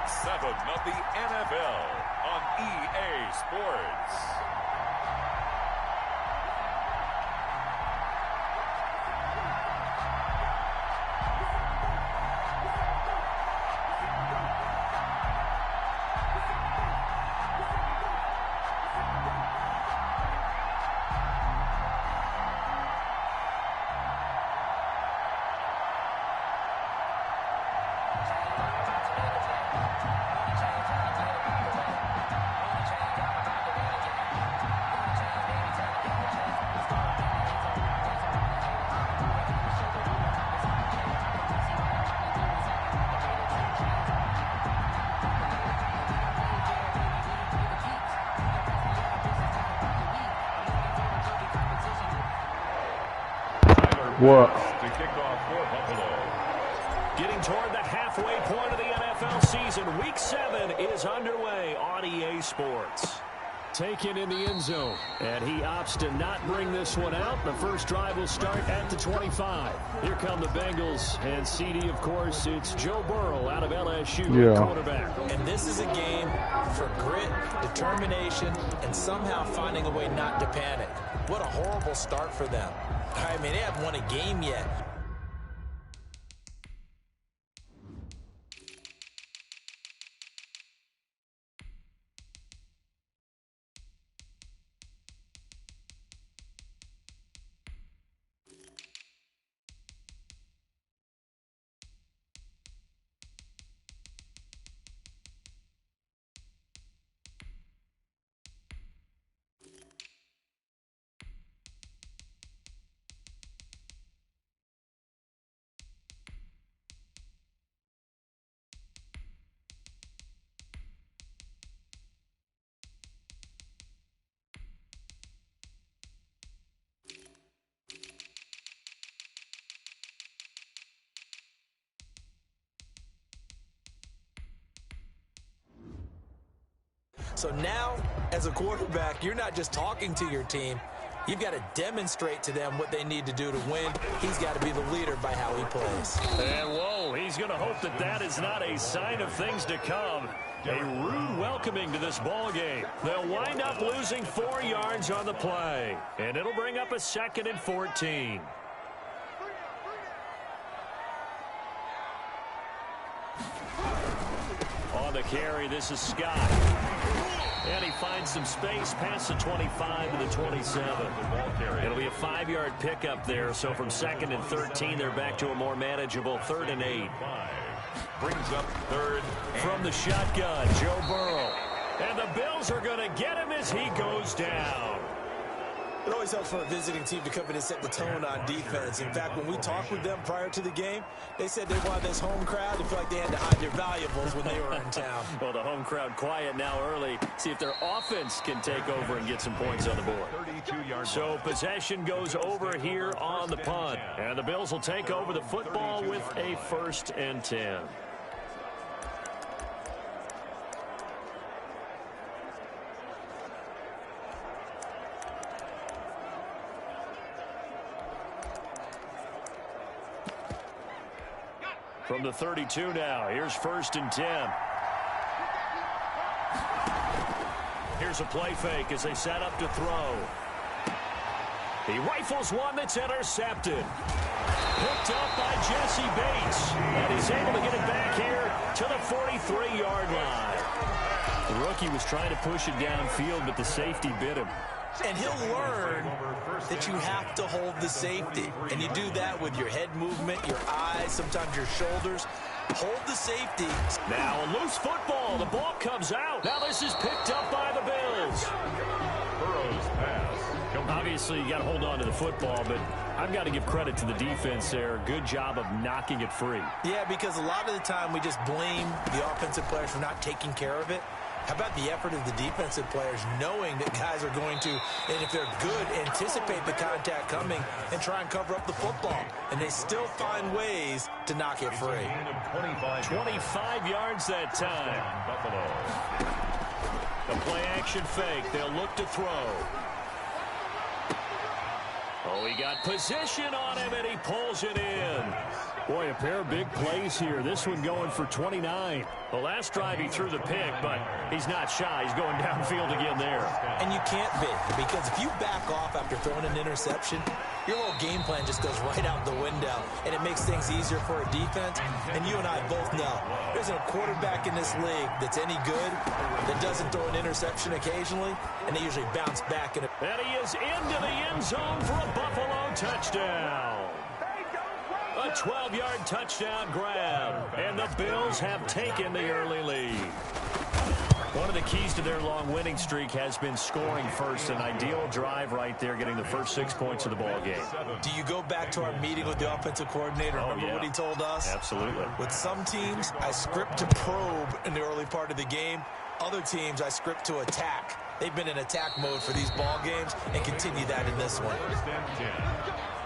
Week 7 of the NFL on EA Sports. What? To kick off for Buffalo. Getting toward the halfway point of the NFL season, Week 7 is underway on EA Sports. Taken in the end zone, and he opts to not bring this one out. The first drive will start at the 25. Here come the Bengals, and CD, of course, it's Joe Burrow out of LSU, quarterback. And this is a game for grit, determination, and somehow finding a way not to panic. What a horrible start for them. I mean, they haven't won a game yet. So now, as a quarterback, you're not just talking to your team. You've got to demonstrate to them what they need to do to win. He's got to be the leader by how he plays. And whoa, he's going to hope that that is not a sign of things to come. A rude welcoming to this ball game. They'll wind up losing 4 yards on the play. And it'll bring up a 2nd and 14. On the carry, this is Scott. And he finds some space past the 25 to the 27. It'll be a 5-yard pickup there. So from 2nd and 13, they're back to a more manageable 3rd and 8. Brings up 3rd. From the shotgun, Joe Burrow. And the Bills are going to get him as he goes down. It always helps for a visiting team to come in and set the tone on defense. In fact, when we talked with them prior to the game, they said they wanted this home crowd to feel like they had to hide their valuables when they were in town. Well, the home crowd quiet now early. See if their offense can take over and get some points on the board. So possession goes over here on the punt. And the Bills will take over the football with a 1st and 10. From the 32 now, here's 1st and 10. Here's a play fake as they set up to throw. He rifles one that's intercepted. Picked up by Jesse Bates. And he's able to get it back here to the 43-yard line. The rookie was trying to push it downfield, but the safety bit him. And he'll learn that you have to hold the safety. And you do that with your head movement, your eyes, sometimes your shoulders. Hold the safety. Now a loose football. The ball comes out. Now this is picked up by the Bills. Burrow's pass. Obviously, you got to hold on to the football, but I've got to give credit to the defense there. Good job of knocking it free. Yeah, because a lot of the time we just blame the offensive players for not taking care of it. How about the effort of the defensive players knowing that guys are going to, and if they're good, anticipate the contact coming and try and cover up the football. And they still find ways to knock it free. 25 yards that time. The play action fake. They'll look to throw. Oh, he got position on him, and he pulls it in. Boy, a pair of big plays here. This one going for 29. The last drive he threw the pick, but he's not shy. He's going downfield again there. And you can't be, because if you back off after throwing an interception, your whole game plan just goes right out the window, and it makes things easier for a defense. And you and I both know there's a quarterback in this league that's any good that doesn't throw an interception occasionally, and they usually bounce back. And he is into the end zone for a Buffalo touchdown. A 12-yard touchdown grab, and the Bills have taken the early lead. One of the keys to their long winning streak has been scoring first. An ideal drive right there, getting the first 6 points of the ball game. Do you go back to our meeting with the offensive coordinator? Remember what he told us? Absolutely. With some teams, I script to probe in the early part of the game. Other teams, I script to attack. They've been in attack mode for these ball games and continue that in this one.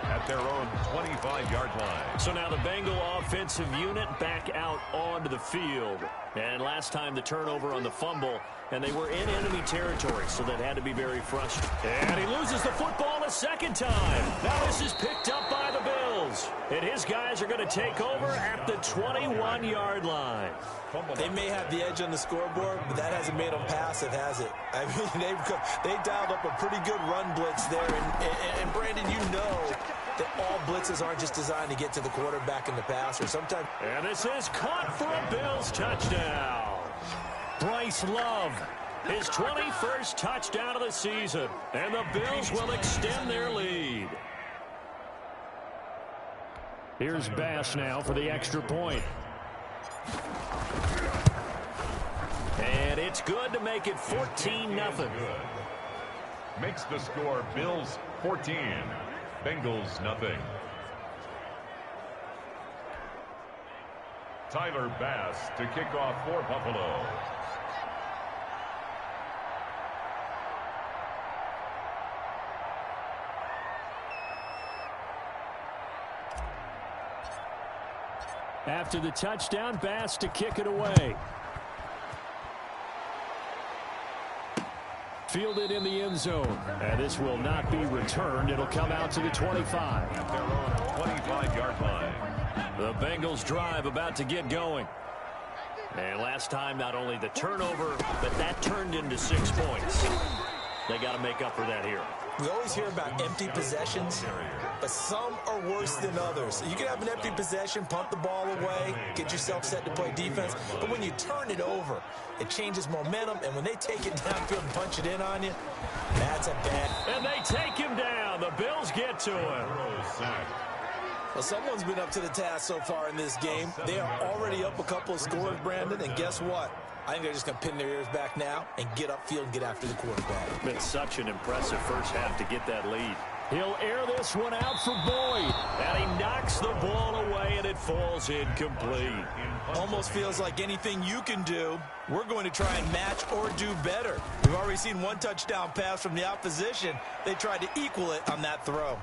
At their own 25-yard line. So now the Bengal offensive unit back out onto the field. And last time the turnover on the fumble, and they were in enemy territory, so that had to be very frustrating. And he loses the football a second time. Now this is picked up by the Bills. And his guys are going to take over at the 21-yard line. They may have the edge on the scoreboard, but that hasn't made them passive, has it? I mean, they dialed up a pretty good run blitz there. And Brandon, you know that all blitzes aren't just designed to get to the quarterback and the passer. Sometimes. And this is caught for a Bills touchdown. Bryce Love, his 21st touchdown of the season. And the Bills will extend their lead. Here's Bass now for the extra point. And it's good to make it 14-0. Makes the score Bills 14, Bengals nothing. Tyler Bass to kick off for Buffalo. After the touchdown, Bass to kick it away. Fielded in the end zone. And this will not be returned. It'll come out to the 25. At their own 25-yard line. The Bengals drive about to get going. And last time, not only the turnover, but that turned into 6 points. They got to make up for that here. We always hear about empty possessions, but some are worse than others. You can have an empty possession, punt the ball away, get yourself set to play defense, but when you turn it over, it changes momentum, and when they take it downfield and punch it in on you, that's a bad. And they take him down. The Bills get to him. Well, someone's been up to the task so far in this game. They are already up a couple of scores, Brandon, and guess what? I think they're just going to pin their ears back now and get upfield and get after the quarterback. Been such an impressive first half to get that lead. He'll air this one out for Boyd. And he knocks the ball away, and it falls incomplete. Almost feels like anything you can do, we're going to try and match or do better. We've already seen one touchdown pass from the opposition. They tried to equal it on that throw.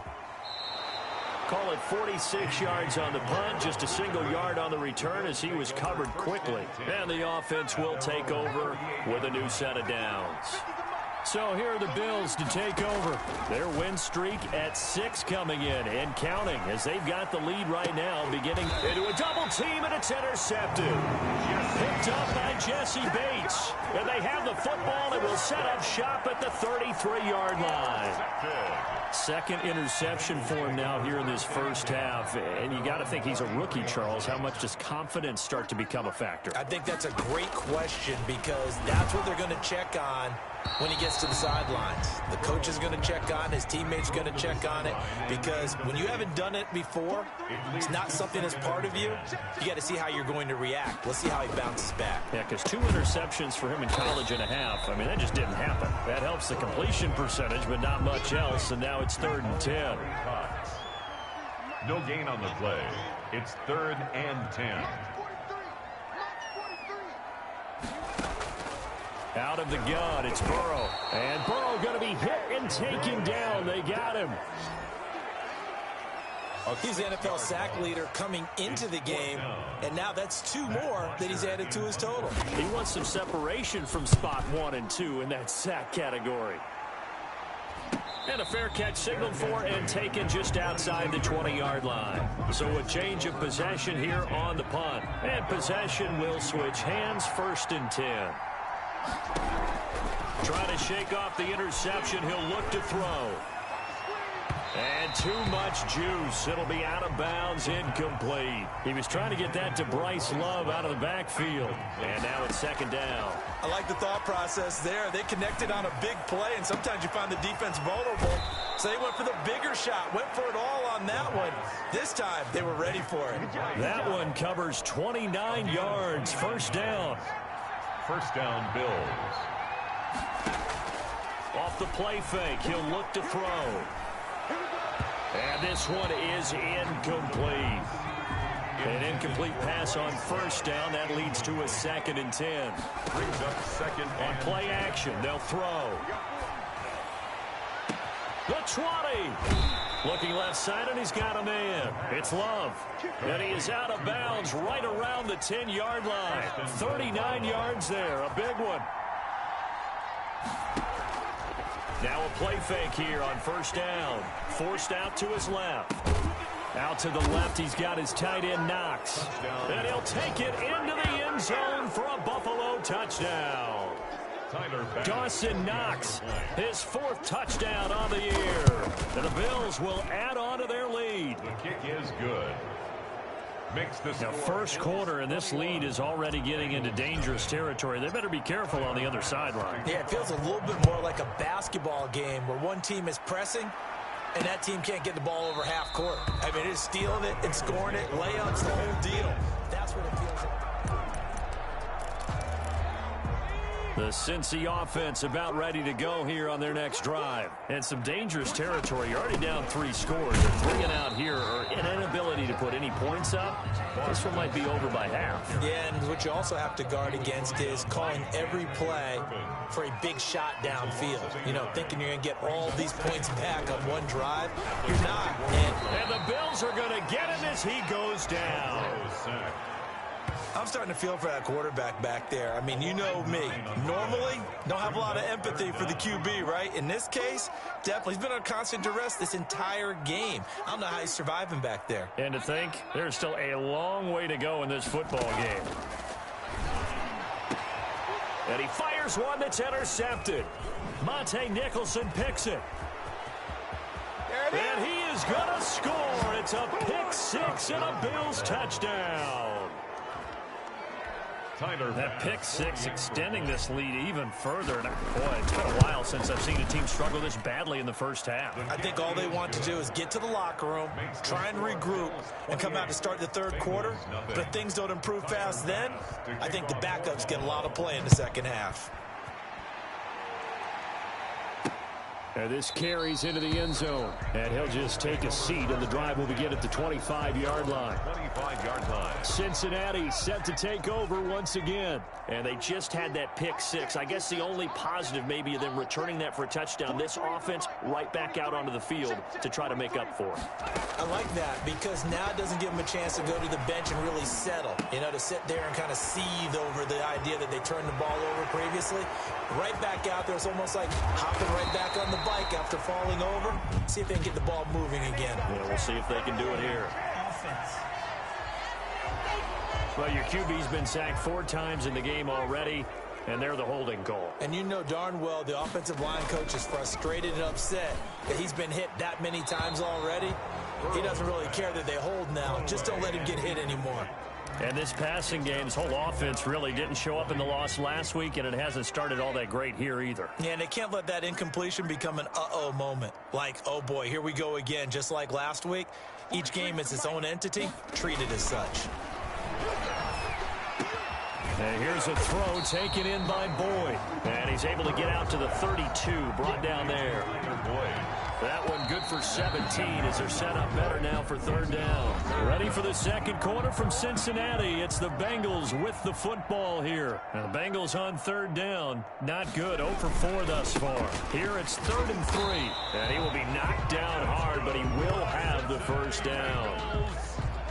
Call it 46 yards on the punt, just a single yard on the return as he was covered quickly. And the offense will take over with a new set of downs. So here are the Bills to take over. Their win streak at 6 coming in and counting as they've got the lead right now, beginning into a double team, and it's intercepted. Picked up by Jesse Bates. And they have the football and will set up shop at the 33-yard line. Second interception for him now here in this first half. And you got to think he's a rookie, Charles. How much does confidence start to become a factor? I think that's a great question because that's what they're going to check on when he gets to the sidelines. The coach is going to check on, his teammates are going to check on it, because when you haven't done it before, it's not something that's part of you. You got to see how you're going to react. Let's see how he bounces back. Yeah, because 2 interceptions for him in college and a half. I mean, that just didn't happen. That helps the completion percentage, but not much else, and now it's 3rd and 10. No gain on the play. It's 3rd and 10. Out of the gun, it's Burrow. And Burrow going to be hit and taken down. They got him. He's the NFL sack leader coming into the game, and now that's 2 more that he's added to his total. He wants some separation from spot 1 and 2 in that sack category. And a fair catch signaled for and taken just outside the 20-yard line. So a change of possession here on the punt. And possession will switch hands, 1st and 10. Trying to shake off the interception. He'll look to throw. And too much juice. It'll be out of bounds, incomplete. He was trying to get that to Bryce Love out of the backfield. And now it's 2nd down. I like the thought process there. They connected on a big play, and sometimes you find the defense vulnerable. So they went for the bigger shot, went for it all on that one. This time, they were ready for it. That one covers 29 yards. 1st down. 1st down, Bills. Off the play fake, he'll look to throw. And this one is incomplete. An incomplete pass on 1st down. That leads to a 2nd and 10. Brings up 2nd on play action. They'll throw. The 20. Looking left side, and he's got a man. It's Love. And he is out of bounds right around the 10-yard line. 39 yards there. A big one. Now a play fake here on 1st down. Forced out to his left. Out to the left, he's got his tight end, Knox. And he'll take it into the end zone for a Buffalo touchdown. Dawson Knox, his 4th touchdown on the year. And the Bills will add on to their lead. The kick is good. Now, 1st quarter, and this lead is already getting into dangerous territory. They better be careful on the other sideline. Yeah, it feels a little bit more like a basketball game where one team is pressing and that team can't get the ball over half court. I mean, it's stealing it and scoring it, layups, the whole deal. That's what it feels like. The Cincy offense about ready to go here on their next drive. And some dangerous territory. You're already down 3 scores. They're bringing out here an inability to put any points up. This one might be over by half. Yeah, and what you also have to guard against is calling every play for a big shot downfield. You know, thinking you're going to get all these points back on one drive. You're not. And the Bills are going to get him as he goes down. I'm starting to feel for that quarterback back there. I mean, you know me. Normally, don't have a lot of empathy for the QB, right? In this case, definitely. He's been on constant duress this entire game. I don't know how he's surviving back there. And to think, there's still a long way to go in this football game. And he fires one that's intercepted. Monte Nicholson picks it. And he is going to score. It's a pick 6 and a Bills touchdown. That pick 6 extending this lead even further. And boy, it's been a while since I've seen a team struggle this badly in the 1st half. I think all they want to do is get to the locker room, try and regroup, and come out to start the 3rd quarter. But if things don't improve fast then, I think the backups get a lot of play in the 2nd half. And this carries into the end zone. And he'll just take a seat, and the drive will begin at the 25-yard line. 25-yard line. Cincinnati set to take over once again. And they just had that pick 6. I guess the only positive maybe of them returning that for a touchdown. This offense right back out onto the field to try to make up for it. I like that because now it doesn't give them a chance to go to the bench and really settle. You know, to sit there and kind of seethe over the idea that they turned the ball over previously. Right back out there, it's almost like hopping right back on the bike after falling over. See if they can get the ball moving again. Yeah, we'll see if they can do it here. Well, your QB's been sacked 4 times in the game already, and they're the holding call. And you know darn well the offensive line coach is frustrated and upset that he's been hit that many times already. He doesn't really care that they hold now. Just don't let him get hit anymore. And this passing game's whole offense really didn't show up in the loss last week, and it hasn't started all that great here either. Yeah, and they can't let that incompletion become an uh-oh moment. Like, oh boy, here we go again, just like last week. Each game is its own entity, treated as such. And here's a throw taken in by Boyd. And he's able to get out to the 32, brought down there. That one good for 17 as they're set up better now for 3rd down. Ready for the 2nd quarter from Cincinnati. It's the Bengals with the football here. Now the Bengals on 3rd down. Not good. 0 for 4 thus far. Here it's 3rd and 3. And he will be knocked down hard, but he will have the 1st down.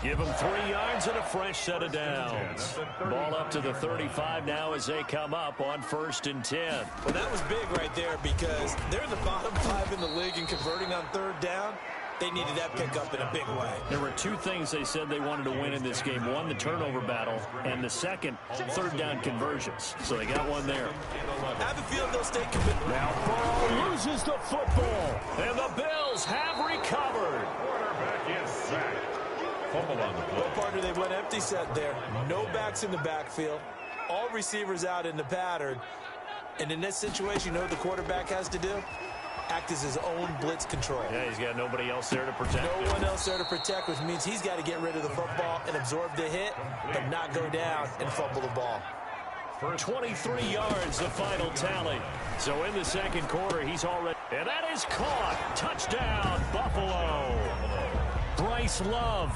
Give them 3 yards and a fresh set of downs. Ball up to the 35 now as they come up on 1st and 10. Well, that was big right there because they're the bottom 5 in the league in converting on 3rd down. They needed that pickup in a big way. There were 2 things they said they wanted to win in this game. One, the turnover battle, and the second, 3rd down conversions. So they got one there. I have a feeling they'll stay committed. Now Burrow loses the football, and the Bills have recovered. Quarterback is sacked. Fumble on the play. Well, partner, they went empty set there. No backs in the backfield. All receivers out in the pattern. And in this situation, you know what the quarterback has to do? Act as his own blitz control. Yeah, he's got nobody else there to protect him. No one else there to protect, which means he's got to get rid of the football and absorb the hit, but not go down and fumble the ball. For 23 yards, the final tally. So in the second quarter, he's already... And that is caught. Touchdown, Buffalo. Bryce Love,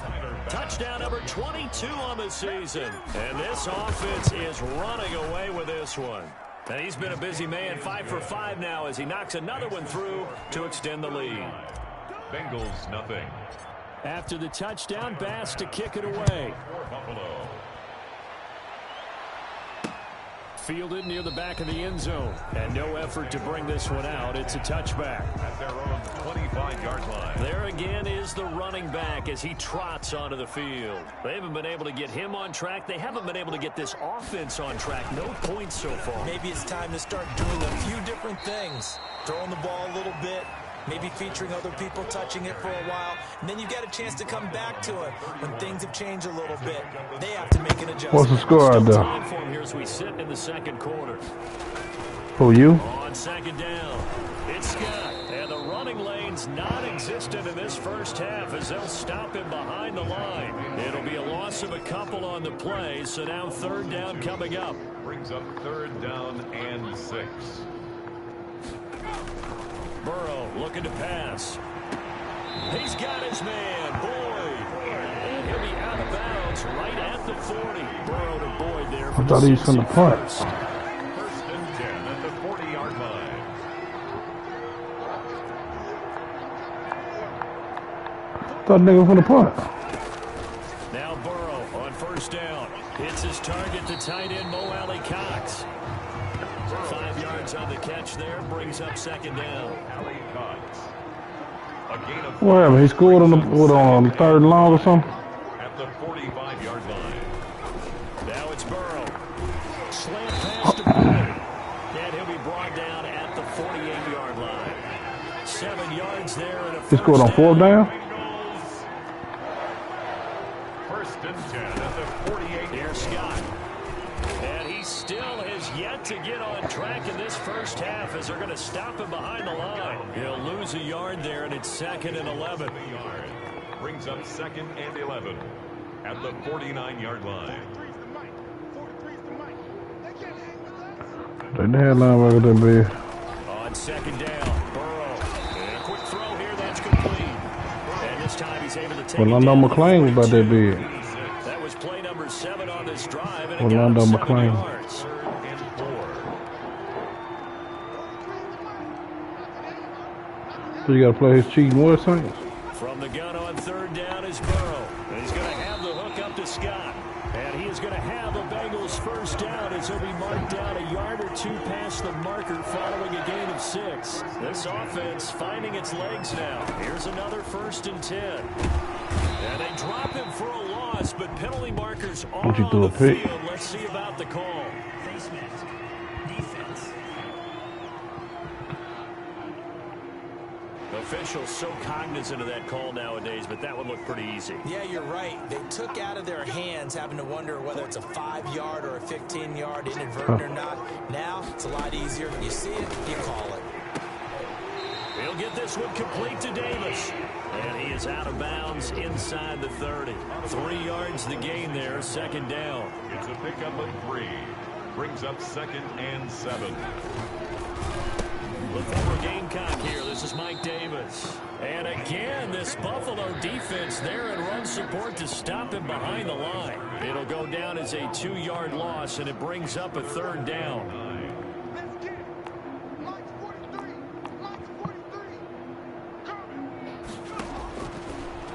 touchdown number 22 on the season. And this offense is running away with this one. And he's been a busy man, 5 for 5 now as he knocks another one through to extend the lead. Bengals nothing. After the touchdown, Bass to kick it away. Buffalo. Fielded near the back of the end zone. And no effort to bring this one out. It's a touchback. At their own 25-yard line. There again is the running back as he trots onto the field. They haven't been able to get him on track. They haven't been able to get this offense on track. No points so far. Maybe it's time to start doing a few different things. Throwing the ball a little bit. Maybe featuring other people touching it for a while. And then you've got a chance to come back to it when things have changed a little bit. They have to make an adjustment. What's the score out there? Time for him here as we sit in the second quarter. Who, you? On second down, it's Scott. And the running lane's non-existent in this first half as they'll stop him behind the line. It'll be a loss of a couple on the play, so now 3rd down coming up. Brings up 3rd down and 6. Burrow looking to pass. He's got his man, Boyd. And he'll be out of bounds right at the 40. Burrow to Boyd there. I thought he was from the punt. 1st and 10 at the 40-yard line. Thought nigga from the punt. Now Burrow on 1st down. Hits his target, the tight end, Mo Alley Cox. 5 yards on the catch there, brings up 2nd down. Alley Cox. A gain of Whatever, he scored on the on 3rd and long or something. at the 45-yard line. Now it's Burrow. Slant pass to Boyd. And he'll be brought down at the 48-yard line. 7 yards there and a He scored on 4th down. 1st and 10 at the 48. Here's Scott. And he still has yet to get on track in this first half as they're going to stop him behind the line. He'll lose a yard there, and it's 2nd and 11. Brings up 2nd and 11 at the 49-yard line. The headline record that big. On 2nd down, Burrow. And a quick throw here, that's complete. And this time he's able to take it Orlando down. McClain was about that big. That was play number 7 on this drive, and it Orlando got him 7 McClain. yards. 3rd and 4. So you got to play his cheating West Saints. From the gun on 3rd down is Burrow. And he's going to have the hook up to Scott. And he is going to have the Bengals 1st down as he'll be marked down a yard or 2 past the marker following a gain of 6. This offense finding its legs now. Here's another 1st and 10. And they drop him for a loss, but penalty markers are Don't you on do a the pick? field. Let's see about the call. Officials so cognizant of that call nowadays, but that would look pretty easy. Yeah, you're right. They took out of their hands having to wonder whether it's a 5-yard or a 15-yard inadvertent or not. Now, it's a lot easier. You see it, you call it. He'll get this one complete to Davis. And he is out of bounds inside the 30. 3 yards the gain there, 2nd down. It's a pickup of 3. Brings up 2nd and 7. The former Gamecock here. This is Mike Davis. And again, this Buffalo defense there in run support to stop him behind the line. It'll go down as a 2-yard loss, and it brings up a 3rd down.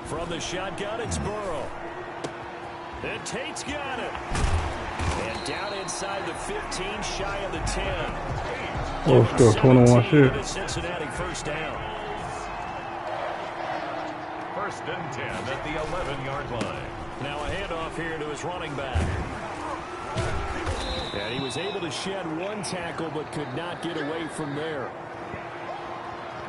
From the shotgun, it's Burrow. And Tate's got it. And down inside the 15, shy of the 10. Oh, still 21 shit. Cincinnati first down. First and 10 at the 11-yard line. Now a handoff here to his running back. And he was able to shed one tackle but could not get away from there.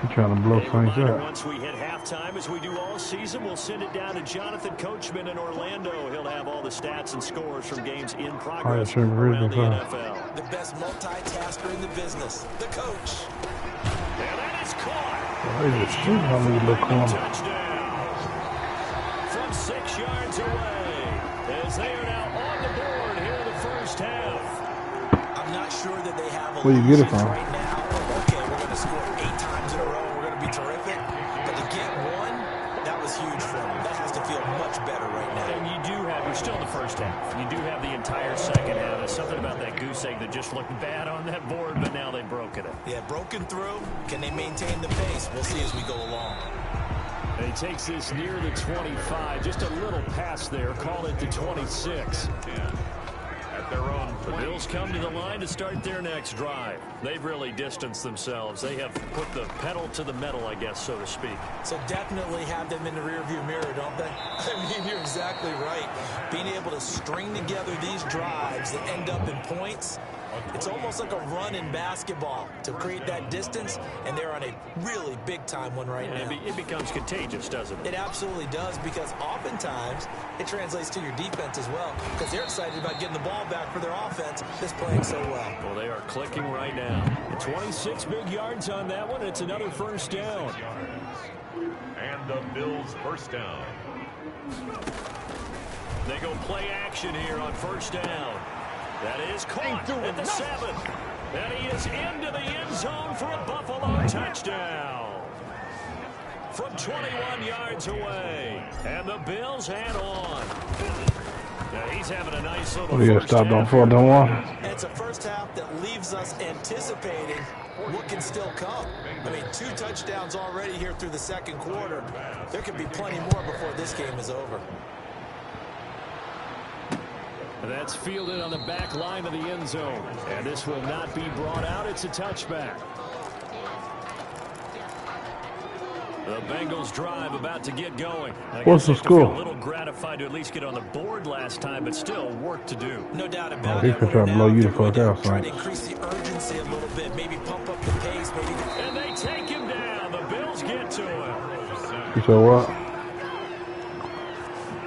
He's trying to blow things up. Once we hit halftime, as we do all season, we'll send it down to Jonathan Coachman in Orlando. He'll have all the stats and scores from games in progress around the NFL. The best multitasker in the business, the coach. And that is caught. Oh, they just shoot on these little corners. Touchdown from 6 yards away, as they are now on the board here in the first half. I'm not sure that they have a Where you get it from? right now. Okay, we're going to score 8 times in a row. We're going to be terrific. But to get one, that was huge for them. That has to feel much better right now. And you're still in the first half. You do have the entire second half. There's something about that goose egg that just looked bad on that board, but now they've broken it. Yeah, broken through. Can they maintain the pace? We'll see as we go along. And he takes this near the 25. Just a little pass there. Call it the 26. At their own The Bills come to the line to start their next drive. They've really distanced themselves. They have put the pedal to the metal, I guess, so to speak. So definitely have them in the rearview mirror, don't they? I mean, you're exactly right. Being able to string together these drives that end up in points, it's almost like a run in basketball to create that distance, and they're on a really big-time one right now. It becomes contagious, doesn't it? It absolutely does, because oftentimes it translates to your defense as well, because they're excited about getting the ball back for their offense that's playing so well. Well, they are clicking right now. 26 big yards on that one. It's another first down. And the Bills first down. They go play action here on first down. That is caught at the 7. And he is into the end zone for a Buffalo touchdown. From 21 yards away. And the Bills head on. Now he's having a nice little first Stopped on half. 4th and 1. And it's a first half that leaves us anticipating what can still come. I mean, 2 touchdowns already here through the second quarter. There could be plenty more before this game is over. That's fielded on the back line of the end zone. And this will not be brought out. It's a touchback. The Bengals drive about to get going. What's the score? A little gratified to at least get on the board last time, but still work to do. No doubt about He it. could try to blow you the fuck out, Try to son. increase the urgency a little bit, maybe pump up the pace, maybe. And they take him down. The Bills get to him. You said what?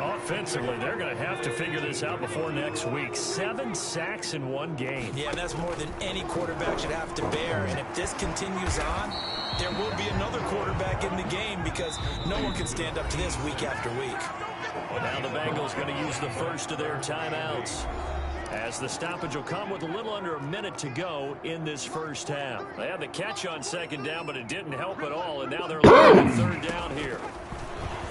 Offensively, they're going to have to figure this out before next week. 7 sacks in one game. Yeah, and that's more than any quarterback should have to bear. And if this continues on, there will be another quarterback in the game, because no one can stand up to this week after week. Well, now the Bengals going to use the first of their timeouts, as the stoppage will come with a little under a minute to go in this first half. They had the catch on second down, but it didn't help at all, and now they're looking at third down here.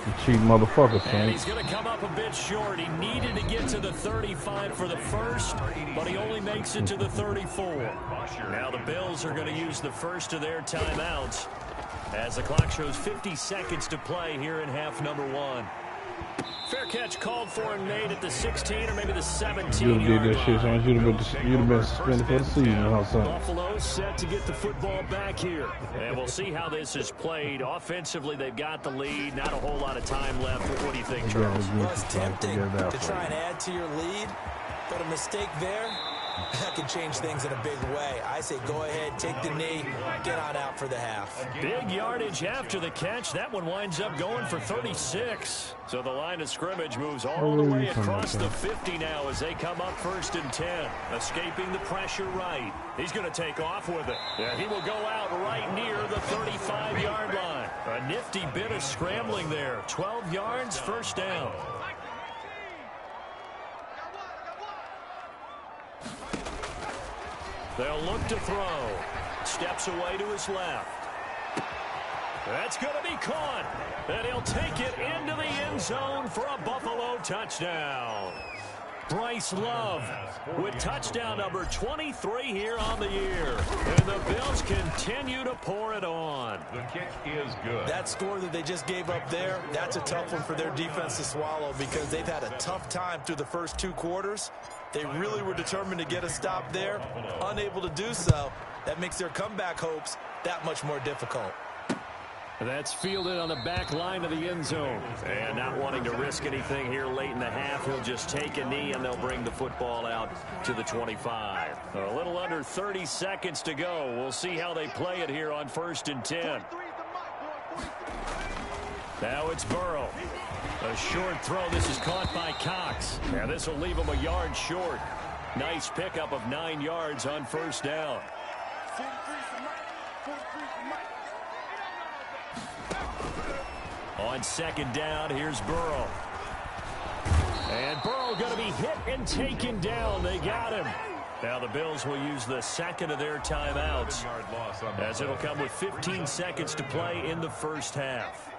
You cheating motherfucker, And son. he's going to come up a bit short. He needed to get to the 35 for the first, but he only makes it to the 34. Now the Bills are going to use the first of their timeouts, as the clock shows 50 seconds to play here in half number 1. Fair catch called for and made at the 16 or maybe the 17 You did that shit, son. You'd have been suspended for the season, huh, son? Buffalo set to get the football back here. And we'll see how this is played. Offensively, they've got the lead. Not a whole lot of time left. What do you think, Charles? Well, it's tempting to try and add to your lead, but a mistake there, that can change things in a big way. I say go ahead, take the knee, get on out for the half. Big yardage after the catch. That one winds up going for 36. So the line of scrimmage moves all the way across the 50 now as they come up first and 10. Escaping the pressure right. He's going to take off with it. Yeah, he will go out right near the 35-yard line. A nifty bit of scrambling there. 12 yards, first down. They'll look to throw. Steps away to his left. That's going to be caught. And he'll take it into the end zone for a Buffalo touchdown. Bryce Love with touchdown number 23 here on the year. And the Bills continue to pour it on. The kick is good. That score that they just gave up there, that's a tough one for their defense to swallow because they've had a tough time through the first 2 quarters. They really were determined to get a stop there. Unable to do so, that makes their comeback hopes that much more difficult. That's fielded on the back line of the end zone. And not wanting to risk anything here late in the half, he'll just take a knee and they'll bring the football out to the 25. A little under 30 seconds to go. We'll see how they play it here on 1st and 10. Now it's Burrow. A short throw. This is caught by Cox. Now this will leave him a yard short. Nice pickup of 9 yards on 1st down. On 2nd down, here's Burrow. And Burrow going to be hit and taken down. They got him. Now the Bills will use the 2nd of their timeouts, as it'll come with 15 seconds to play in the 1st half.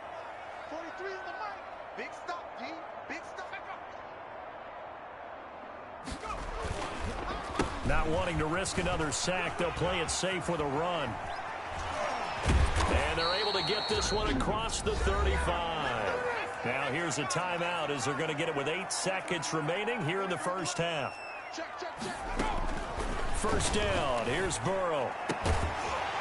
Not wanting to risk another sack, they'll play it safe with a run. And they're able to get this one across the 35. Now here's a timeout as they're going to get it with 8 seconds remaining here in the 1st half. 1st down. Here's Burrow.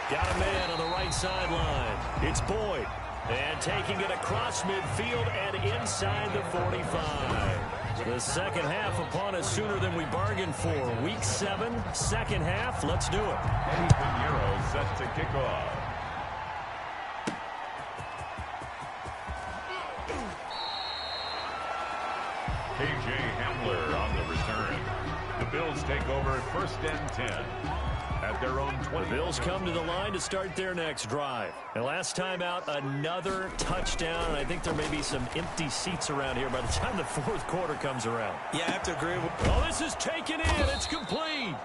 Got a man on the right sideline. It's Boyd. And taking it across midfield and inside the 45. The 2nd half upon us sooner than we bargained for. Week 7, 2nd half. Let's do it. Eddie Pinheiro set to kick off. KJ Hamler on the return. The Bills take over 1st and 10 at their own 20. The Bills come to the line to start their next drive. And last time out, another touchdown. And I think there may be some empty seats around here by the time the 4th quarter comes around. Yeah, I have to agree with. Oh, this is taken in. It's complete.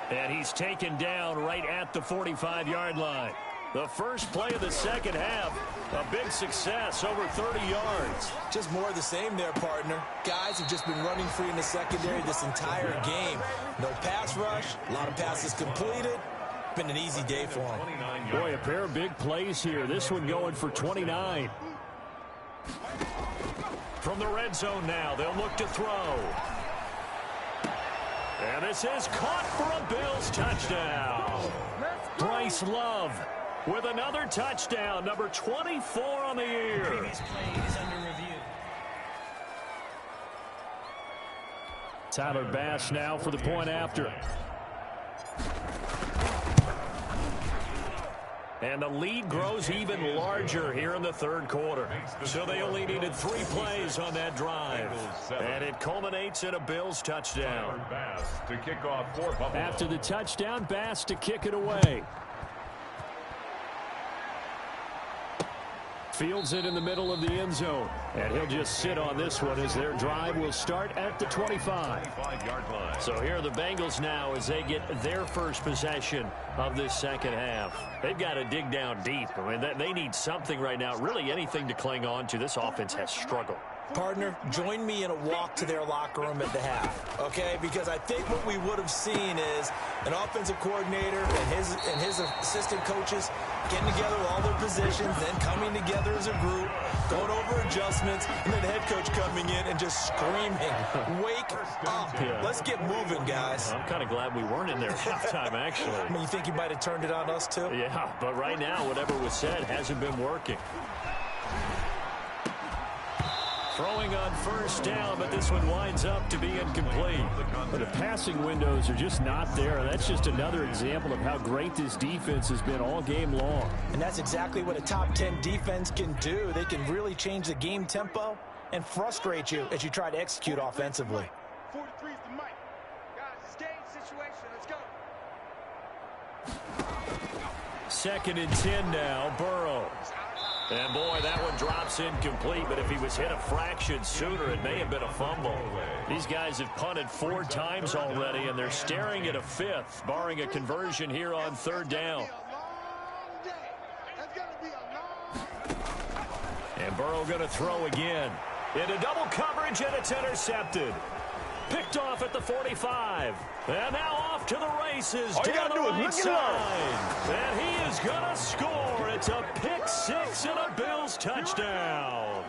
And he's taken down right at the 45-yard line. The first play of the 2nd half, a big success, over 30 yards. Just more of the same there, partner. Guys have just been running free in the secondary this entire game. No pass rush, a lot of passes completed. Been an easy day for them. Boy, a pair of big plays here. This one going for 29. From the red zone now, they'll look to throw. And this is caught for a Bills touchdown. Bryce Love with another touchdown, number 24 on the year. Previous play is under review. Tyler Bass now for the point after. And the lead grows even larger here in the 3rd quarter. So they only needed 3 plays on that drive. And it culminates in a Bills touchdown. Bass to kick off for Buffalo. After the touchdown, Bass to kick it away. Fields it in the middle of the end zone. And he'll just sit on this one as their drive will start at the 25. 25-yard line. So here are the Bengals now as they get their first possession of this 2nd half. They've got to dig down deep. I mean, they need something right now, really anything to cling on to. This offense has struggled. Partner, join me in a walk to their locker room at the half, okay? Because I think what we would have seen is an offensive coordinator and his assistant coaches getting together with all their positions, then coming together as a group, going over adjustments, and then the head coach coming in and just screaming, wake up. Yeah. Let's get moving, guys. I'm kind of glad we weren't in there at halftime, actually. I mean, you think you might have turned it on us, too? Yeah, but right now, whatever was said hasn't been working. Throwing on 1st down, but this one winds up to be incomplete. But the passing windows are just not there. That's just another example of how great this defense has been all game long. And that's exactly what a top 10 defense can do. They can really change the game tempo and frustrate you as you try to execute offensively. 43 is the mic. Guys, it's game situation. Let's go. 2nd and 10 now, Burrow. And boy, that one drops incomplete, but if he was hit a fraction sooner, it may have been a fumble. These guys have punted 4 times already, and they're staring at a 5th, barring a conversion here on 3rd down. And Burrow going to throw again. Into double coverage, and it's intercepted. Picked off at the 45. And now off to the races. All you down gotta the do is right look side. And he is going to score. It's a pick six and a Bills touchdown.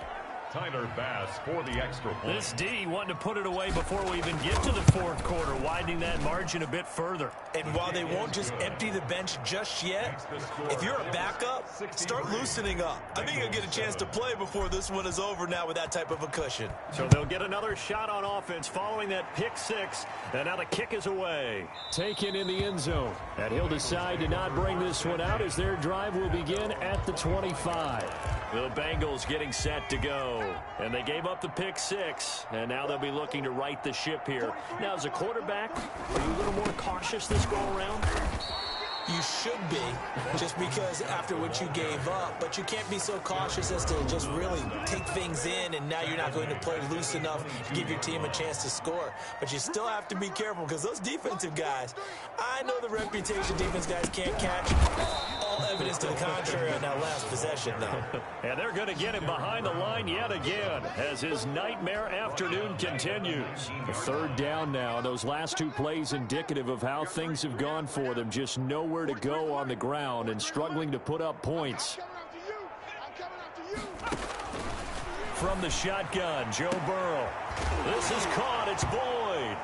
Tyler Bass for the extra point. This D wanting to put it away before we even get to the fourth quarter, widening that margin a bit further. And while they won't just empty the bench just yet, if you're a backup, start loosening up. I think you'll get a chance to play before this one is over now with that type of a cushion. So they'll get another shot on offense following that pick six. And now the kick is away. Taken in the end zone. And he'll decide to not bring this one out as their drive will begin at the 25. The Bengals getting set to go. And they gave up the pick six. And now they'll be looking to right the ship here. Now, as a quarterback, are you a little more cautious this go around? You should be, just because after what you gave up, but you can't be so cautious as to just really take things in, and now you're not going to play loose enough to give your team a chance to score. But you still have to be careful because those defensive guys, I know the reputation defense guys can't catch. All evidence to the contrary on that last possession, though. And they're going to get him behind the line yet again as his nightmare afternoon continues. A third down now. Those last two plays indicative of how things have gone for them. Just nowhere to go on the ground and struggling to put up points. From the shotgun, Joe Burrow. This is caught. It's Boyd.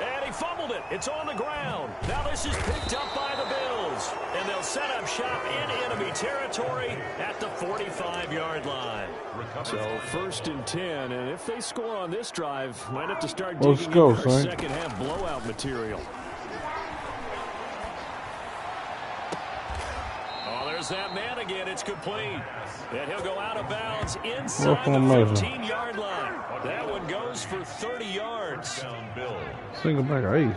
And he fumbled it. It's on the ground. Now this is picked up by the Bills. And they'll set up shop in enemy territory at the 45-yard line. So 1st and 10. And if they score on this drive, might have to start digging in for second half blowout material. Oh, there's that man again. It's complete. And he'll go out of bounds inside the 15-yard line. That one goes for 30 yards. Single back ace.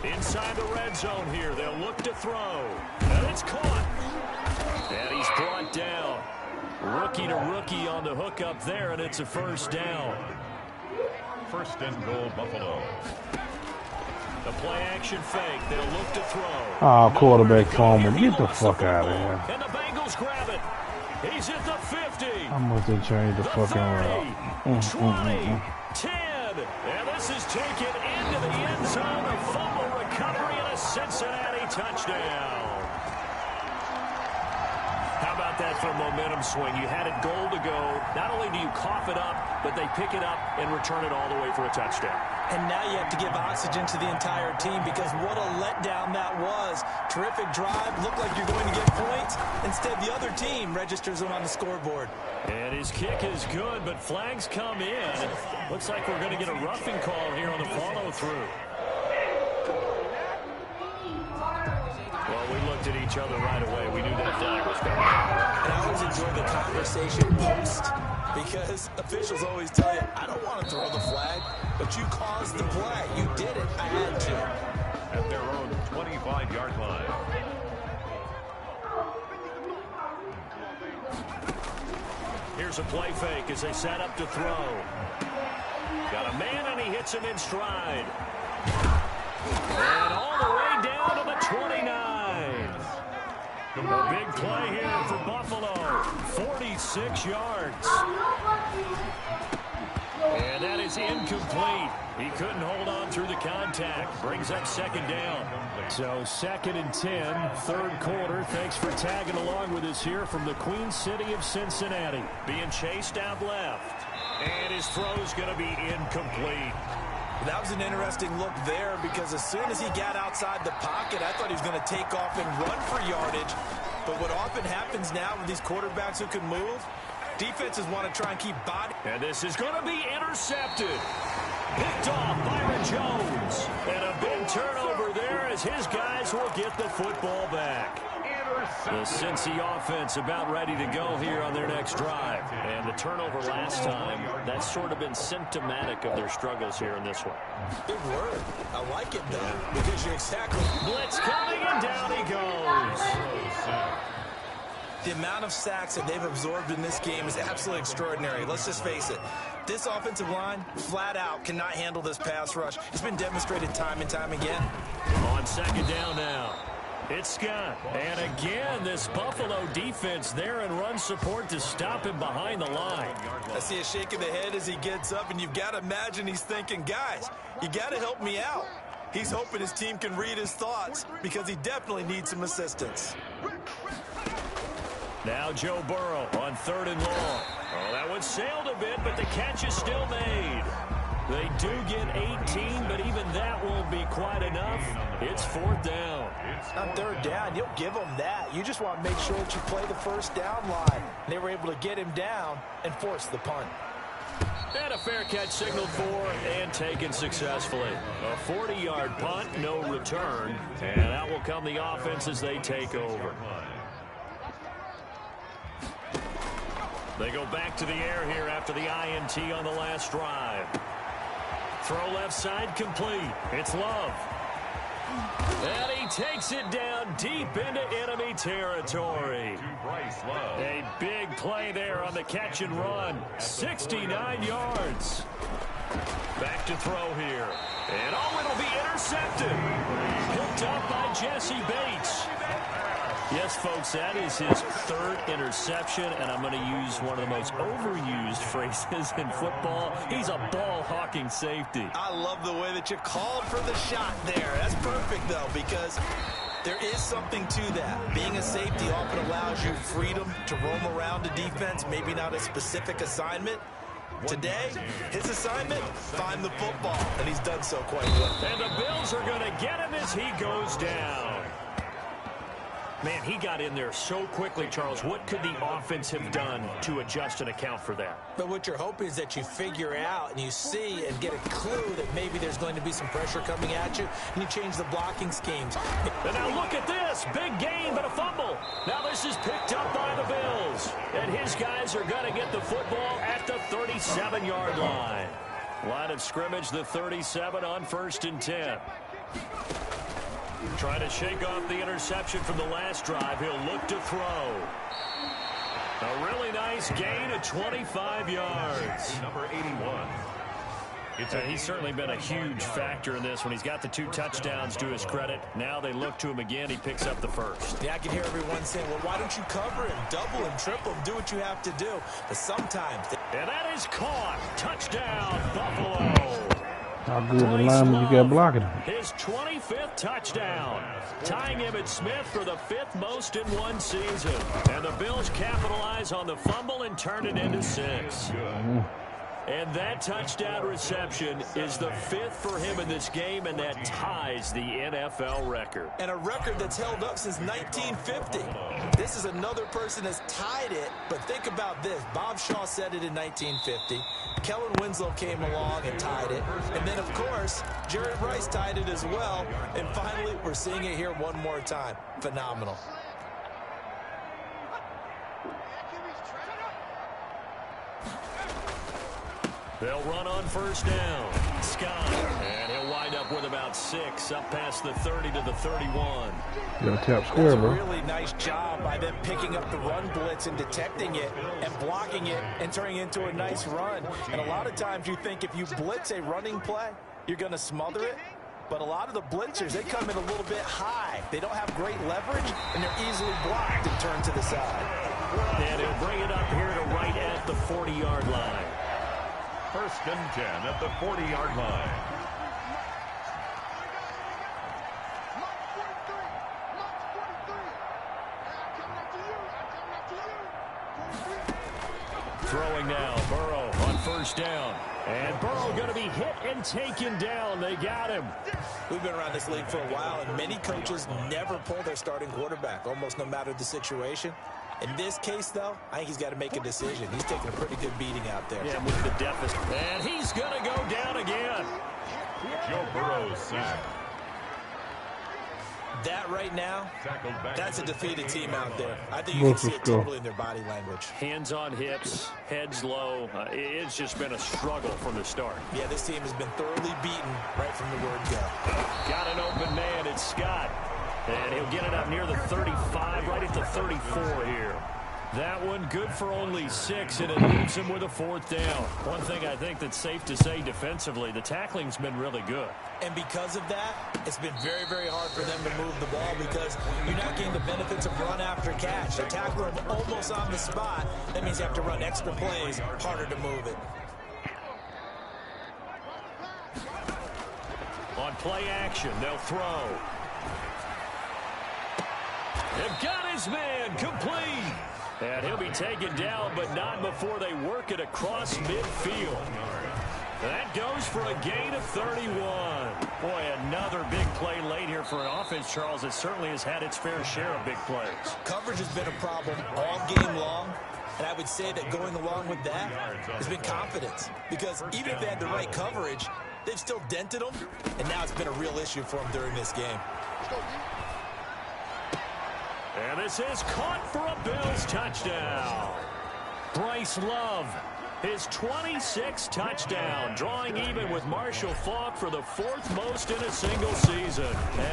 Inside the red zone here. They'll look to throw. And it's caught. And he's brought down. Rookie to rookie on the hook up there, and it's a first down. 1st and goal, Buffalo. The play action fake. They'll look to throw. Oh, quarterback fumble. Get the fuck out of here. And the Bengals grab it. He's at the 50. How much they changed the fucking route? 20, 10. And this is taken into the end zone. A fumble recovery and a Cincinnati touchdown. How about that for a momentum swing? You had it goal to go. Not only do you cough it up, but they pick it up and return it all the way for a touchdown. And now you have to give oxygen to the entire team because what a letdown that was. Terrific drive. Looked like you're going to get points. Instead, the other team registers them on the scoreboard. And his kick is good, but flags come in. Looks like we're going to get a roughing call here on the follow-through. Well, we looked at each other right away. We knew that flag was coming. And I always enjoy the conversation post because officials always tell you, I don't want to throw the flag, but you caused the play. You did it. I had to. At their own 25-yard line. Here's a play fake as they set up to throw. Got a man, and he hits him in stride. And all the way down to the 29. A big play here for Buffalo. 46 yards. And that is incomplete. He couldn't hold on through the contact. Brings up second down. So 2nd and 10, third quarter. Thanks for tagging along with us here from the Queen City of Cincinnati. Being chased out left. And his throw's going to be incomplete. That was an interesting look there because as soon as he got outside the pocket, I thought he was going to take off and run for yardage. But what often happens now with these quarterbacks who can move, defenses want to try and keep body. And this is going to be intercepted. Picked off Byron Jones. And a big turnover there as his guys will get the football back. The Cincy offense about ready to go here on their next drive. And the turnover last time, that's sort of been symptomatic of their struggles here in this one. Good word. I like it, though, because you're exactly... Blitz coming, and down he goes. The amount of sacks that they've absorbed in this game is absolutely extraordinary. Let's just face it. This offensive line, flat out, cannot handle this pass rush. It's been demonstrated time and time again. On second down now. It's Scott. And again, this Buffalo defense there in run support to stop him behind the line. I see a shake of the head as he gets up, and you've got to imagine he's thinking, guys, you got to help me out. He's hoping his team can read his thoughts because he definitely needs some assistance. Now Joe Burrow on 3rd and long. Oh, that one sailed a bit, but the catch is still made. They do get 18, but even that won't be quite enough. It's 4th down. On 3rd down, you'll give them that. You just want to make sure that you play the first down line. They were able to get him down and force the punt. And a fair catch signaled for and taken successfully. A 40-yard punt, no return. And out will come the offense as they take over. They go back to the air here after the INT on the last drive. Throw left side complete. It's Love. And he takes it down deep into enemy territory. A big play there on the catch and run. 69 yards. Back to throw here. And oh, it'll be intercepted. Picked up by Jesse Bates. Yes, folks, that is his 3rd interception, and I'm going to use one of the most overused phrases in football. He's a ball-hawking safety. I love the way that you called for the shot there. That's perfect, though, because there is something to that. Being a safety often allows you freedom to roam around a defense, maybe not a specific assignment. Today, his assignment, find the football, and he's done so quite well. And the Bills are going to get him as he goes down. Man, he got in there so quickly, Charles. What could the offense have done to adjust and account for that? But what you're hoping is that you figure out and you see and get a clue that maybe there's going to be some pressure coming at you, and you change the blocking schemes. And now look at this. Big gain, but a fumble. Now this is picked up by the Bills. And his guys are going to get the football at the 37-yard line. Line of scrimmage, the 37 on 1st and 10. Trying to shake off the interception from the last drive. He'll look to throw. A really nice gain of 25 yards. Number 81. He's certainly been a huge factor in this when he's got the 2 touchdowns to his credit. Now they look to him again. He picks up the 1st. Yeah, I can hear everyone saying, well, why don't you cover him, double him, triple him, do what you have to do. But sometimes. And that is caught. Touchdown, Buffalo. How good the lineman you got blocking him? His 25th touchdown, tying Emmitt Smith for the 5th most in one season. And the Bills capitalize on the fumble and turn it into 6. And that touchdown reception is the 5th for him in this game, and that ties the NFL record. And a record that's held up since 1950. This is another person that's tied it, but think about this. Bob Shaw said it in 1950. Kellen Winslow came along and tied it. And then, of course, Jerry Rice tied it as well. And finally, we're seeing it here one more time. Phenomenal. They'll run on 1st down. Scott, and he'll wind up with about 6 up past the 30 to the 31. You got a tap square, bro. Really nice job by them picking up the run blitz and detecting it and blocking it and turning it into a nice run. And a lot of times you think if you blitz a running play, you're going to smother it. But a lot of the blitzers, they come in a little bit high. They don't have great leverage, and they're easily blocked and turned to the side. And he'll bring it up here to right at the 40-yard line. 1st and 10 at the 40-yard line. Throwing now, Burrow on 1st down. And Burrow going to be hit and taken down. They got him. We've been around this league for a while, and many coaches never pull their starting quarterback, almost no matter the situation. In this case, though, I think he's got to make a decision. He's taking a pretty good beating out there. Yeah, with the deficit. And he's going to go down again. Joe Burrow sacked. That right now, that's a defeated team out there. I think you Let's can see it go. totally in their body language. Hands on hips, heads low. It's just been a struggle from the start. Yeah, this team has been thoroughly beaten right from the word go. Got an open man. It's Scott. And he'll get it up near the 35, right at the 34 here. That one good for only 6, and it leaves him with a 4th down. One thing I think that's safe to say defensively, the tackling's been really good. And because of that, it's been very, very hard for them to move the ball because you're not getting the benefits of run after catch. The tackler almost on the spot. That means you have to run extra plays, harder to move it. On play action, they'll throw. They've got his man complete. And he'll be taken down, but not before they work it across midfield. That goes for a gain of 31. Boy, another big play late here for an offense, Charles, that certainly has had its fair share of big plays. Coverage has been a problem all game long. And I would say that going along with that has been confidence. Because even if they had the right coverage, they've still dented them. And now it's been a real issue for them during this game. And this is caught for a Bills touchdown. Bryce Love, his 26th touchdown, drawing even with Marshall Faulk for the 4th most in a single season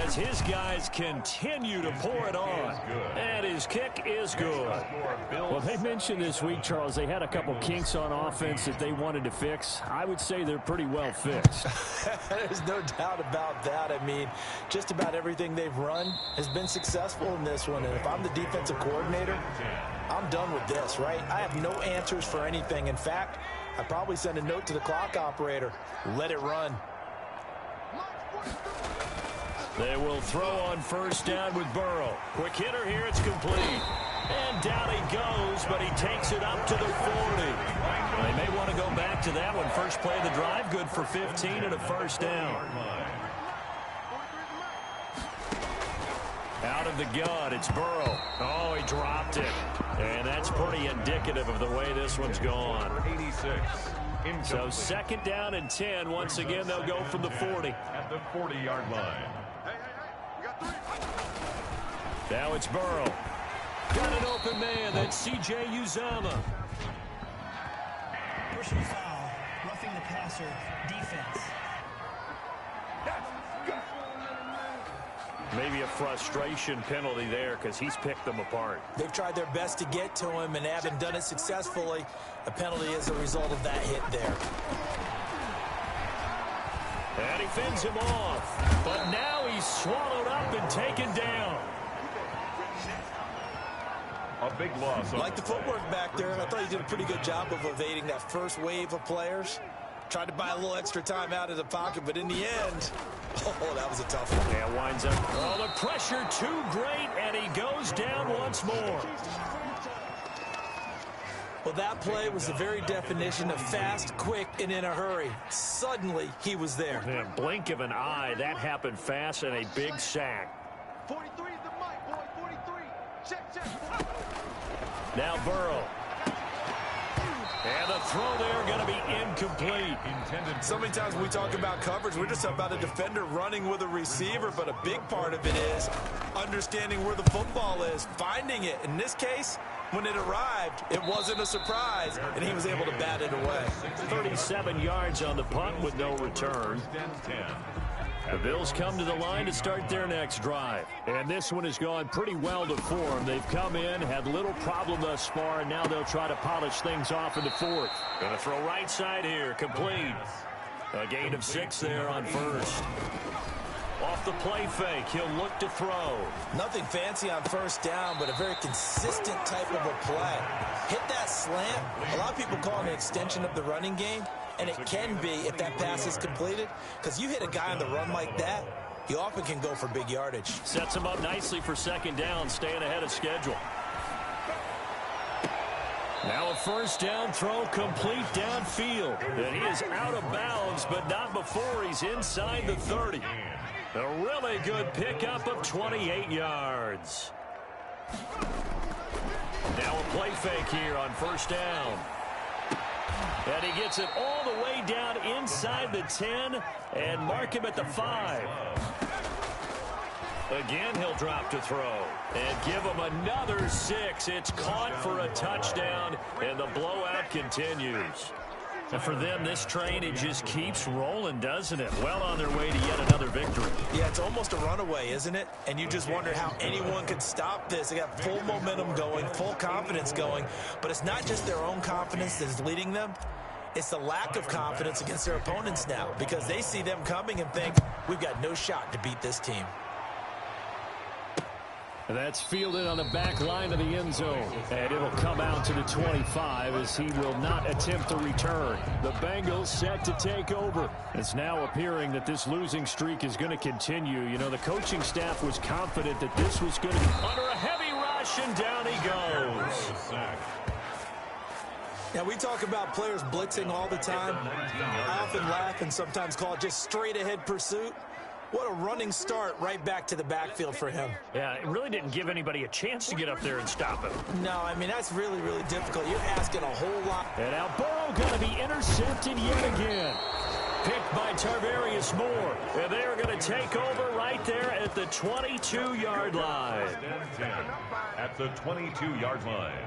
as his guys continue to pour it on. And his kick is good. Well, they mentioned this week, Charles, they had a couple kinks on offense that they wanted to fix. I would say they're pretty well fixed. There's no doubt about that. I mean, just about everything they've run has been successful in this one. And if I'm the defensive coordinator, I'm done with this, right? I have no answers for anything. In fact, I'd probably send a note to the clock operator. Let it run. They will throw on 1st down with Burrow. Quick hitter here, it's complete. And down he goes, but he takes it up to the 40. They may want to go back to that one. First play of the drive, good for 15 and a 1st down. Out of the gun, it's Burrow. Oh, he dropped it. And that's pretty indicative of the way this one's gone. So 2nd down and 10. Once again, they'll go from the 40. At the 40-yard line. Now it's Burrow. Got an open man. That's C.J. Uzomah. Personal foul, roughing the passer, defense. Maybe a frustration penalty there because he's picked them apart. They've tried their best to get to him and haven't done it successfully. A penalty is a result of that hit there. And he fends him off. But now he's swallowed up and taken down. A big loss. Like the footwork back there, I thought he did a pretty good job of evading that first wave of players. Tried to buy a little extra time out of the pocket, but in the end, oh, that was a tough one. Yeah, winds up. Oh, the pressure too great, and he goes down once more. Well, that play was the very definition of fast, quick, and in a hurry. Suddenly, he was there. In a blink of an eye, that happened fast and a big sack. 43 is the mic, boy. 43. Check. Now Burrow. And the throw there going to be incomplete. So many times when we talk about coverage, we're just about a defender running with a receiver, but a big part of it is understanding where the football is, finding it. In this case, when it arrived, it wasn't a surprise, and he was able to bat it away. 37 yards on the punt with no return. The Bills come to the line to start their next drive. And this one has gone pretty well to form. They've come in, had little problem thus far, and now they'll try to polish things off in the 4th. Going to throw right side here, complete. A gain of 6 there on 1st. Off the play fake, he'll look to throw. Nothing fancy on 1st down, but a very consistent type of a play. Hit that slant. A lot of people call it an extension of the running game. And it can be if that pass is completed, because you hit a guy on the run like that, he often can go for big yardage. Sets him up nicely for 2nd down, staying ahead of schedule. Now a 1st down throw complete downfield. And he is out of bounds, but not before he's inside the 30. A really good pickup of 28 yards. Now a play fake here on 1st down. And he gets it all the way down inside the 10 and mark him at the 5. Again, he'll drop to throw and give him another 6. It's caught for a touchdown, and the blowout continues. And for them, this train, it just keeps rolling, doesn't it? Well on their way to yet another victory. Yeah, it's almost a runaway, isn't it? And you just wonder how anyone could stop this. They got full momentum going, full confidence going. But it's not just their own confidence that is leading them. It's the lack of confidence against their opponents now, because they see them coming and think, we've got no shot to beat this team. That's fielded on the back line of the end zone. And it'll come out to the 25 as he will not attempt to return. The Bengals set to take over. It's now appearing that this losing streak is going to continue. You know, the coaching staff was confident that this was going to be under a heavy rush, and down he goes. Now, we talk about players blitzing all the time. I often laugh and sometimes call it just straight-ahead pursuit. What a running start right back to the backfield for him. Yeah, it really didn't give anybody a chance to get up there and stop him. No, I mean, that's really, really difficult. You're asking a whole lot. And now Burrow going to be intercepted yet again. Picked by Tarvarius Moore. And they are going to take over right there at the 22-yard line. At the 22-yard line.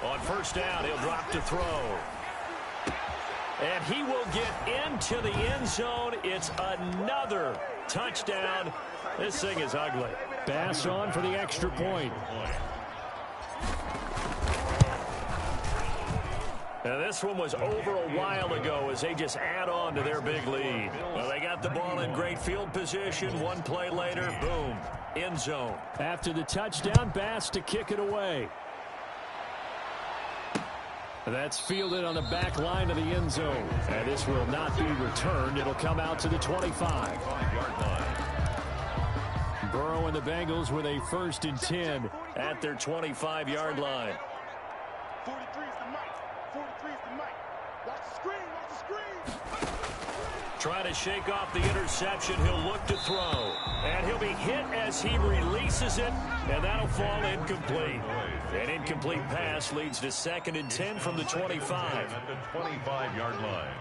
On first down, he'll drop to throw. And he will get into the end zone. It's another touchdown. This thing is ugly. Pass on for the extra point. Now, this one was over a while ago as they just add on to their big lead. Well, they got the ball in great field position. One play later, boom, end zone. After the touchdown, Bass to kick it away. That's fielded on the back line of the end zone. And this will not be returned. It'll come out to the 25. Burrow and the Bengals with a 1st and 10 at their 25-yard line. 43 is the mic. 43 is the mic. Watch the screen. Watch the screen. Trying to shake off the interception. He'll look to throw. And he'll be hit as he releases it. And that'll fall incomplete. An incomplete pass leads to 2nd and 10 from the 25. At the 25-yard line.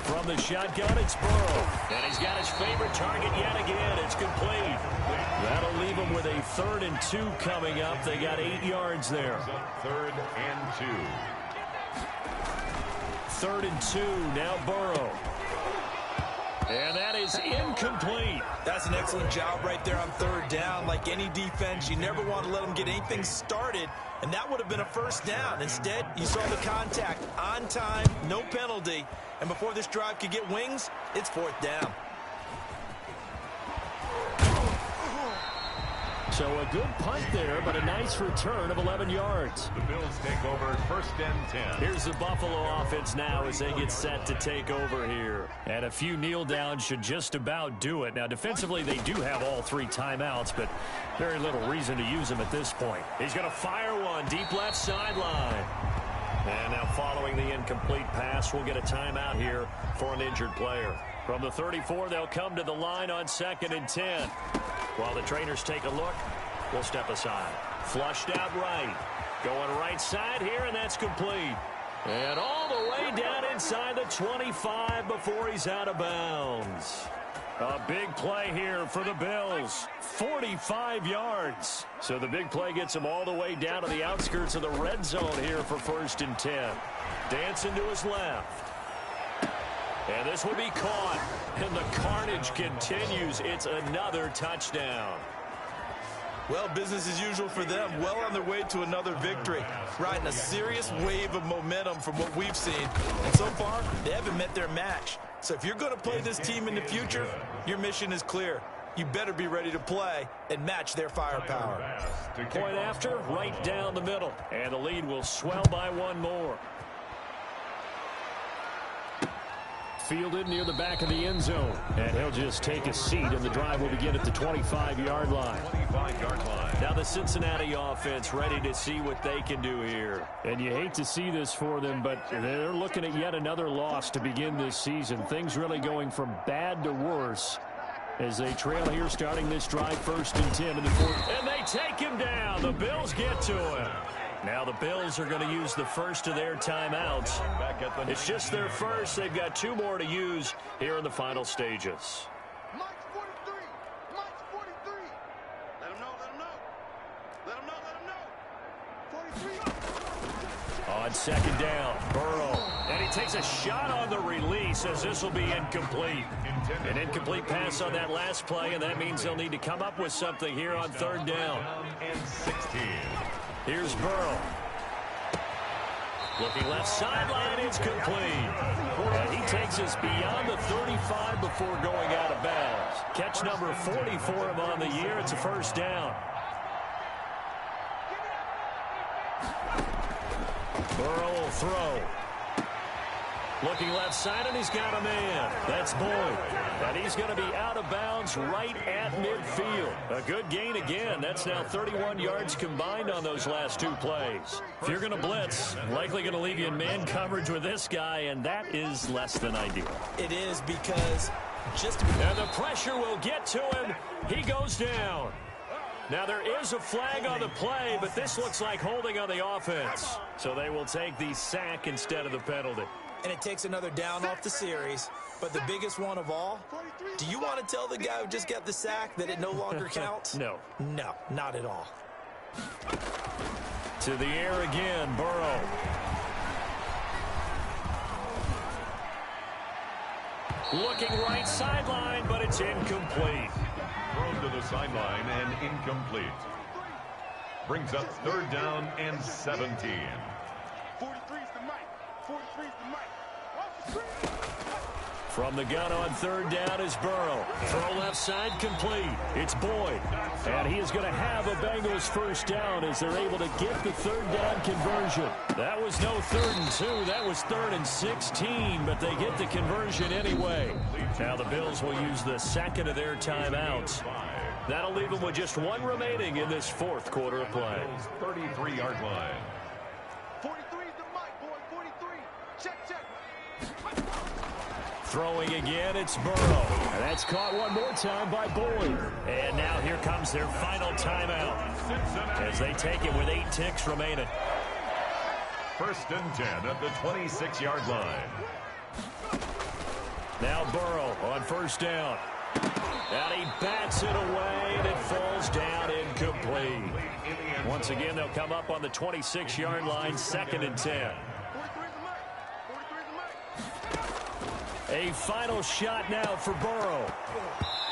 From the shotgun, it's Burrow. And he's got his favorite target yet again. It's complete. That'll leave him with a 3rd and 2 coming up. They got 8 yards there. 3rd and 2. 3rd and 2. Now Burrow. And that is incomplete. That's an excellent job right there on 3rd down. Like any defense, you never want to let them get anything started, and that would have been a 1st down. Instead, you saw the contact on time, no penalty, and before this drive could get wings, it's 4th down. So a good punt there, but a nice return of 11 yards. The Bills take over 1st and 10. Here's the Buffalo offense now as they get set to take over here. And a few kneel downs should just about do it. Now, defensively, they do have all 3 timeouts, but very little reason to use them at this point. He's going to fire one deep left sideline. And now following the incomplete pass, we'll get a timeout here for an injured player. From the 34, they'll come to the line on 2nd and 10. While the trainers take a look, we'll step aside. Flushed out right. Going right side here, and that's complete. And all the way down inside the 25 before he's out of bounds. A big play here for the Bills. 45 yards. So the big play gets him all the way down to the outskirts of the red zone here for 1st and 10. Dancing to his left. And this will be caught. And the carnage continues. It's another touchdown. Well, business as usual for them. Well on their way to another victory. Riding a serious wave of momentum from what we've seen. And so far, they haven't met their match. So if you're going to play this team in the future, your mission is clear. You better be ready to play and match their firepower. Point after, right down the middle. And the lead will swell by 1 more. Fielded near the back of the end zone. And he'll just take a seat, and the drive will begin at the 25-yard line. 25-yard line. Now the Cincinnati offense ready to see what they can do here. And you hate to see this for them, but they're looking at yet another loss to begin this season. Things really going from bad to worse as they trail here starting this drive 1st and 10 in the 4th. And they take him down. The Bills get to him. Now the Bills are going to use the first of their timeouts. It's just their first. They've got 2 more to use here in the final stages. March 43. March 43. Let them know on second down. Burrow. And he takes a shot on the release as this will be incomplete. An incomplete pass on that last play, and that means they'll need to come up with something here on third down. And 16. Here's Burrow. Looking left sideline, it's complete. And he takes us beyond the 35 before going out of bounds. Catch number 40 for him on the year. It's a first down. Burrow will throw. Looking left side, and he's got a man. That's Boyd. And he's going to be out of bounds right at midfield. A good gain again. That's now 31 yards combined on those last two plays. If you're going to blitz, likely going to leave you in man coverage with this guy, and that is less than ideal. It is because and the pressure will get to him. He goes down. Now, there is a flag on the play, but this looks like holding on the offense. So they will take the sack instead of the penalty. And it takes another down off the series. But the biggest one of all, do you want to tell the guy who just got the sack that it no longer counts? No. No, not at all. To the air again, Burrow. Looking right sideline, but it's incomplete. Thrown to the sideline and incomplete. Brings up third down and 17. 43 is the mic. 43 is the mic. Off the screen. From the gun on third down is Burrow. Throw left side complete. It's Boyd. And he is going to have a Bengals first down as they're able to get the third down conversion. That was no 3rd and 2. That was 3rd and 16, but they get the conversion anyway. Now the Bills will use the second of their timeouts. That'll leave them with just one remaining in this fourth quarter of play. 33-yard line. 43 is the mic, boy. 43. Check, check. Throwing again, it's Burrow. And that's caught one more time by Boyd. And now here comes their final timeout as they take it with 8 ticks remaining. First and 10 at the 26-yard line. Now Burrow on first down. And he bats it away, and it falls down incomplete. Once again, they'll come up on the 26-yard line, 2nd and 10. A final shot now for Burrow.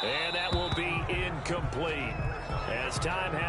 And that will be incomplete. As time has